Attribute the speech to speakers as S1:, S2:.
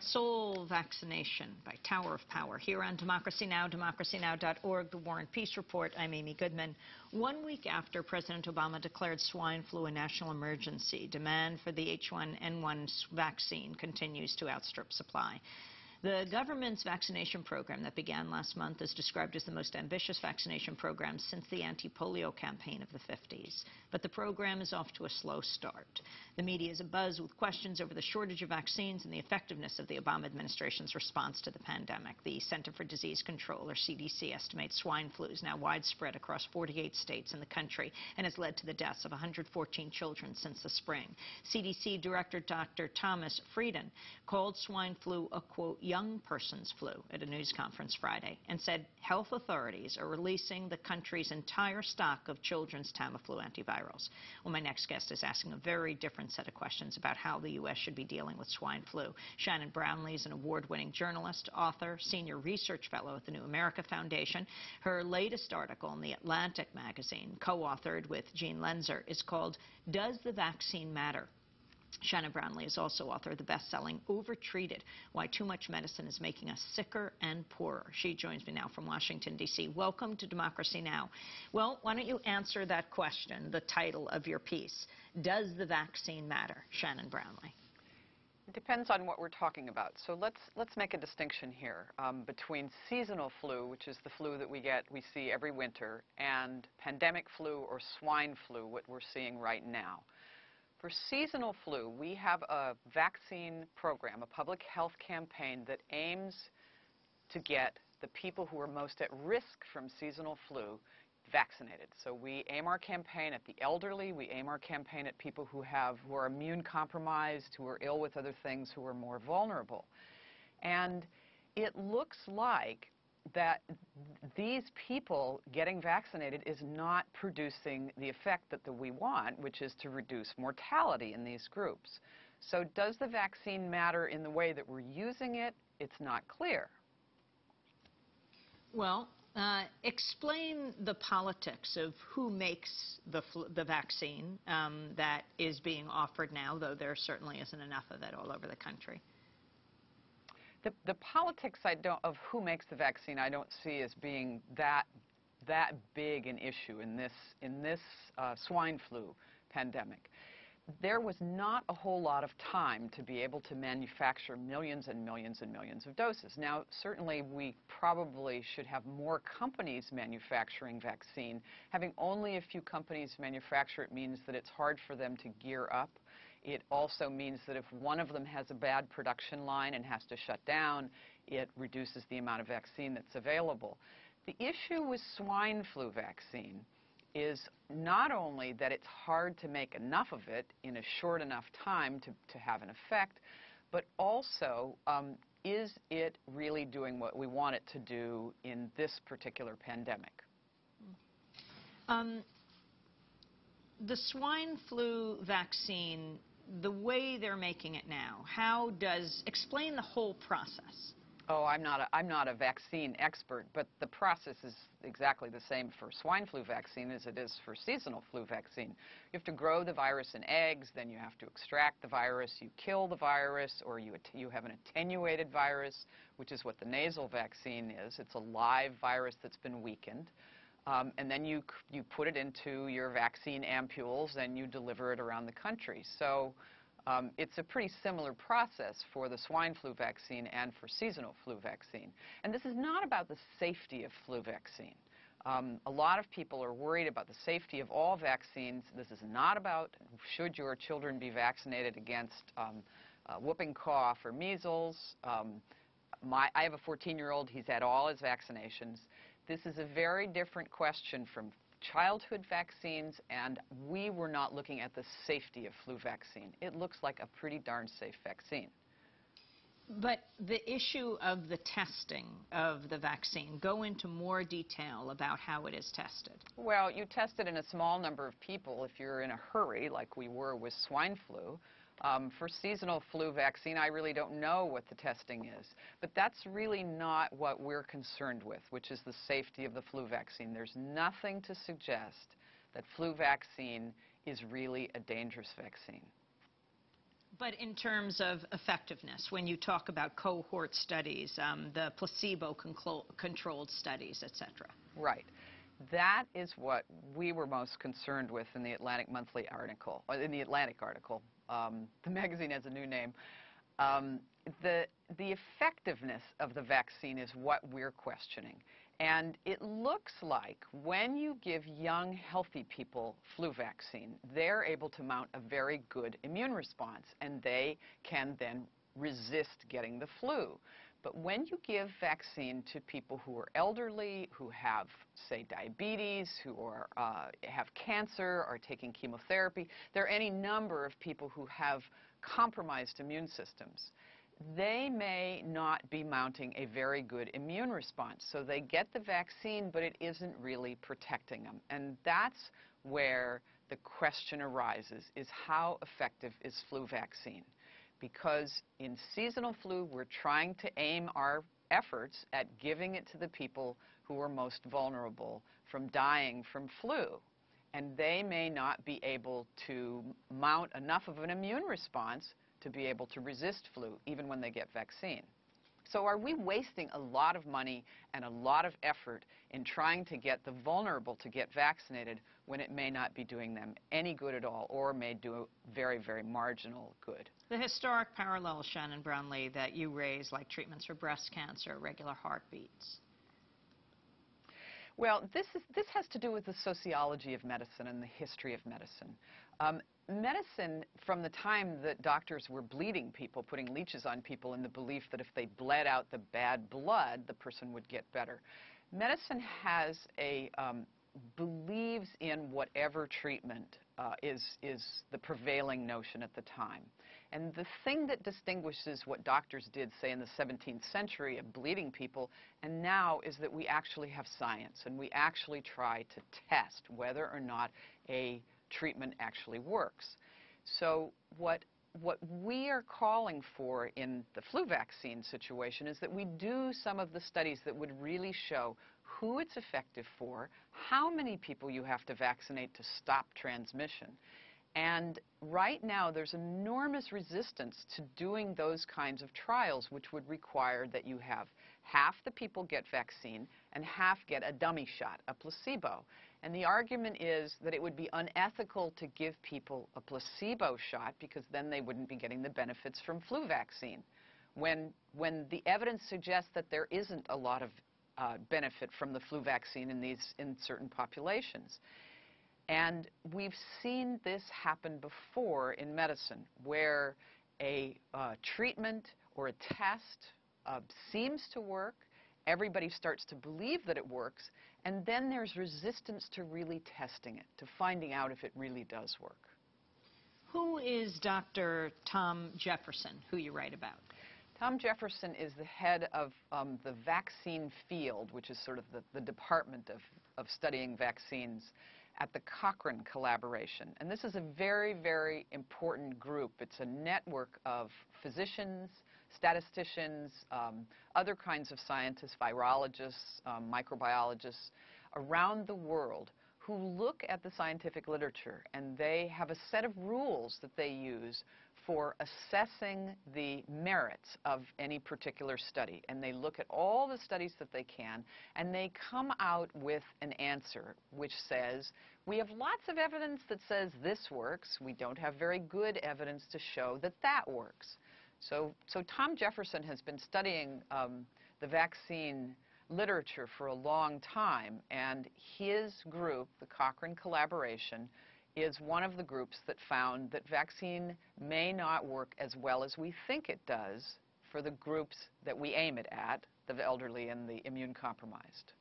S1: Soul vaccination by Tower of Power. Here on Democracy Now!, democracynow.org, The War and Peace Report. I'm Amy Goodman. 1 week after President Obama declared swine flu a national emergency, demand for the H1N1 vaccine continues to outstrip supply. The government's vaccination program that began last month is described as the most ambitious vaccination program since the anti-polio campaign of the 50s. But the program is off to a slow start. The media is abuzz with questions over the shortage of vaccines and the effectiveness of the Obama administration's response to the pandemic. The Center for Disease Control, or CDC, estimates swine flu is now widespread across 48 states in the country and has led to the deaths of 114 children since the spring. CDC Director Dr. Thomas Frieden called swine flu a, quote, young person's flu at a news conference Friday and said health authorities are releasing the country's entire stock of children's Tamiflu antivirals. Well, my next guest is asking a very different set of questions about how the U.S. should be dealing with swine flu. Shannon Brownlee is an award-winning journalist, author, senior research fellow at the New America Foundation. Her latest article in The Atlantic magazine, co-authored with Gene Lenzer, is called Does the Vaccine Matter? Shannon Brownlee is also author of the best-selling Overtreated, Why Too Much Medicine is Making Us Sicker and Poorer. She joins me now from Washington, D.C. Welcome to Democracy Now! Well, why don't you answer that question, the title of your piece? Does the vaccine matter, Shannon Brownlee?
S2: It depends on what we're talking about. So let's make a distinction here between seasonal flu, which is the flu that we see every winter, and pandemic flu or swine flu, what we're seeing right now. For seasonal flu, we have a vaccine program, a public health campaign that aims to get the people who are most at risk from seasonal flu vaccinated. So we aim our campaign at the elderly, we aim our campaign at people who are immune compromised, who are ill with other things, who are more vulnerable. And it looks like that these people getting vaccinated is not producing the effect that we want, which is to reduce mortality in these groups. So does the vaccine matter in the way that we're using it? It's not clear.
S1: Well, explain the politics of who makes the vaccine that is being offered now, though there certainly isn't enough of it all over the country.
S2: The politics of who makes the vaccine I don't see as being that big an issue in this swine flu pandemic. There was not a whole lot of time to be able to manufacture millions and millions and millions of doses. Now, certainly we probably should have more companies manufacturing vaccine. Having only a few companies manufacture it means that it's hard for them to gear up. It also means that if one of them has a bad production line and has to shut down, it reduces the amount of vaccine that's available. The issue with swine flu vaccine is not only that it's hard to make enough of it in a short enough time to have an effect, but also is it really doing what we want it to do in this particular pandemic?
S1: The swine flu vaccine, the way they're making it now, explain the whole process.
S2: Oh, I'm not a vaccine expert, but the process is exactly the same for swine flu vaccine as it is for seasonal flu vaccine. You have to grow the virus in eggs, then you have to extract the virus, you kill the virus, or you have an attenuated virus, which is what the nasal vaccine is. It's a live virus that's been weakened. And then you put it into your vaccine ampules and you deliver it around the country. So it's a pretty similar process for the swine flu vaccine and for seasonal flu vaccine. And this is not about the safety of flu vaccine. A lot of people are worried about the safety of all vaccines. This is not about should your children be vaccinated against whooping cough or measles. I have a 14-year-old. He's had all his vaccinations. This is a very different question from childhood vaccines, and we were not looking at the safety of flu vaccine. It looks like a pretty darn safe vaccine.
S1: But the issue of the testing of the vaccine, go into more detail about how it is tested.
S2: Well, you test it in a small number of people if you're in a hurry, like we were with swine flu. For seasonal flu vaccine, I really don't know what the testing is. But that's really not what we're concerned with, which is the safety of the flu vaccine. There's nothing to suggest that flu vaccine is really a dangerous vaccine.
S1: But in terms of effectiveness, when you talk about cohort studies, the placebo-controlled studies, et cetera.
S2: Right. That is what we were most concerned with in the Atlantic Monthly article, or in the Atlantic article. The magazine has a new name. The effectiveness of the vaccine is what we're questioning. And it looks like when you give young, healthy people flu vaccine, they're able to mount a very good immune response, and they can then resist getting the flu. But when you give vaccine to people who are elderly, who have, say, diabetes, who are, have cancer, are taking chemotherapy, there are any number of people who have compromised immune systems. They may not be mounting a very good immune response. So they get the vaccine, but it isn't really protecting them. And that's where the question arises, is how effective is flu vaccine? Because in seasonal flu, we're trying to aim our efforts at giving it to the people who are most vulnerable from dying from flu. And they may not be able to mount enough of an immune response to be able to resist flu, even when they get vaccine. So are we wasting a lot of money and a lot of effort in trying to get the vulnerable to get vaccinated when it may not be doing them any good at all, or may do very, very marginal good?
S1: The historic parallels, Shannon Brownlee, that you raise, like treatments for breast cancer, regular heartbeats.
S2: Well, this has to do with the sociology of medicine and the history of medicine. Medicine, from the time that doctors were bleeding people, putting leeches on people in the belief that if they bled out the bad blood, the person would get better. Medicine has believes in whatever treatment is the prevailing notion at the time. And the thing that distinguishes what doctors did, say, in the 17th century of bleeding people, and now, is that we actually have science, and we actually try to test whether or not a treatment actually works. So what we are calling for in the flu vaccine situation is that we do some of the studies that would really show who it's effective for, how many people you have to vaccinate to stop transmission. And right now, there's enormous resistance to doing those kinds of trials, which would require that you have half the people get vaccine and half get a dummy shot, a placebo. And the argument is that it would be unethical to give people a placebo shot, because then they wouldn't be getting the benefits from flu vaccine. When the evidence suggests that there isn't a lot of benefit from the flu vaccine in certain populations. And we've seen this happen before in medicine, where a treatment or a test seems to work, everybody starts to believe that it works, and then there's resistance to really testing it, to finding out if it really does work.
S1: Who is Dr. Tom Jefferson, who you write about?
S2: Tom Jefferson is the head of the vaccine field, which is sort of the department of studying vaccines at the Cochrane Collaboration. And this is a very, very important group. It's a network of physicians, statisticians, other kinds of scientists, virologists, microbiologists around the world who look at the scientific literature, and they have a set of rules that they use for assessing the merits of any particular study. And they look at all the studies that they can, and they come out with an answer which says, we have lots of evidence that says this works. We don't have very good evidence to show that that works. So Tom Jefferson has been studying the vaccine literature for a long time, and his group, the Cochrane Collaboration, is one of the groups that found that vaccine may not work as well as we think it does for the groups that we aim it at, the elderly and the immune compromised.